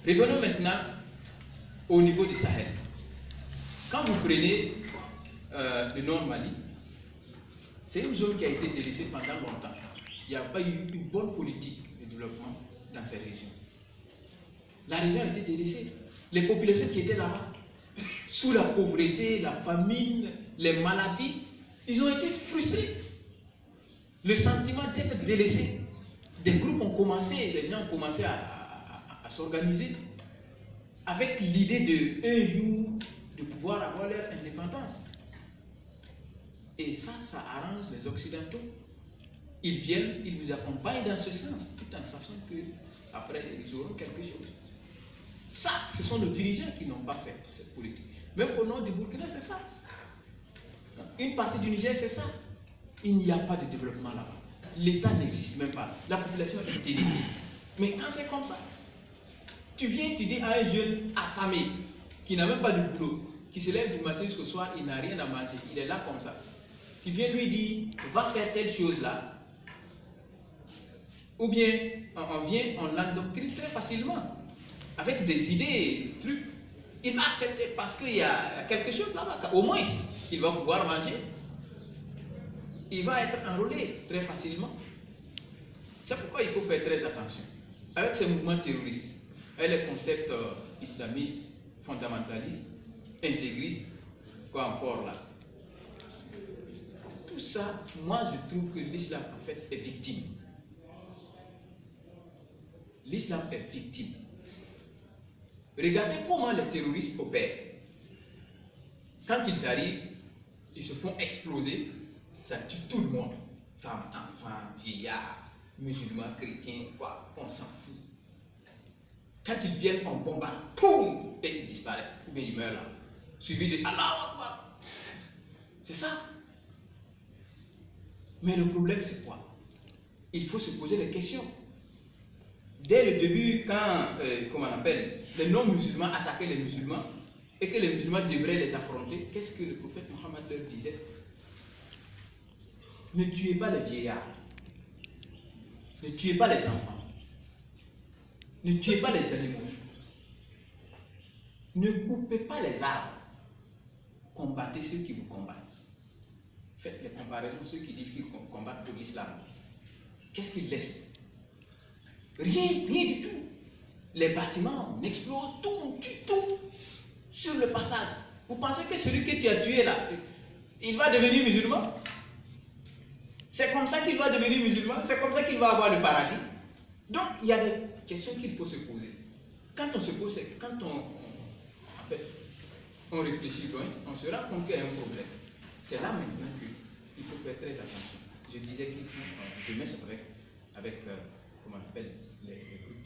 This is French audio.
Revenons maintenant au niveau du Sahel. Quand vous prenez le Nord Mali, c'est une zone qui a été délaissée pendant longtemps. Il n'y a pas eu une bonne politique de développement dans ces régions. La région a été délaissée. Les populations qui étaient là-bas, sous la pauvreté, la famine, les maladies, ils ont été frustrés. Le sentiment d'être délaissés. Des groupes ont commencé, les gens ont commencé à s'organiser avec l'idée de un jour de pouvoir avoir leur indépendance. Et ça arrange les Occidentaux. Ils viennent, ils vous accompagnent dans ce sens, tout en sachant que après ils auront quelque chose. Ça, ce sont nos dirigeants qui n'ont pas fait cette politique. Même au nord du Burkina, c'est ça. Une partie du Niger, c'est ça. Il n'y a pas de développement là-bas. L'État n'existe même pas. La population est délaissée. Mais quand c'est comme ça, tu viens, tu dis à un jeune affamé, qui n'a même pas de boulot, qui se lève du matin jusqu'au soir, il n'a rien à manger, il est là comme ça. Tu viens lui dire, va faire telle chose là. Ou bien, on l'endoctrine très facilement, avec des idées, des trucs. Il va accepter parce qu'il y a quelque chose là-bas. Au moins, il va pouvoir manger. Il va être enrôlé très facilement. C'est pourquoi il faut faire très attention. Avec ces mouvements terroristes, avec les concepts islamistes, fondamentalistes, intégristes, quoi encore là. Tout ça, moi je trouve que l'islam en fait est victime. L'islam est victime. Regardez comment les terroristes opèrent. Quand ils arrivent, ils se font exploser, ça tue tout le monde. Femmes, enfants, vieillards, musulmans, chrétiens, quoi, on s'en fout. Quand ils viennent, on bombarde, poum, et ils disparaissent, ou bien ils meurent là. Suivi de Allah Akbar. C'est ça. Mais le problème, c'est quoi? Il faut se poser des questions. Dès le début, quand, comment on appelle, les non-musulmans attaquaient les musulmans et que les musulmans devraient les affronter, qu'est-ce que le prophète Mohammed leur disait? Ne tuez pas les vieillards, ne tuez pas les enfants, ne tuez pas les animaux, ne coupez pas les arbres, combattez ceux qui vous combattent. Faites les comparaisons, ceux qui disent qu'ils combattent pour l'islam. Qu'est-ce qu'ils laissent? Rien, rien du tout. Les bâtiments, on explose, tout, on tue tout sur le passage. Vous pensez que celui que tu as tué là, il va devenir musulman? C'est comme ça qu'il va devenir musulman? C'est comme ça qu'il va avoir le paradis? Donc, il y a des questions qu'il faut se poser. Quand on se pose, quand en fait, on réfléchit loin, on se rend compte qu'il y a un problème. C'est là maintenant qu'il faut faire très attention. Je disais qu'ils sont de mèche avec comment on appelle les groupes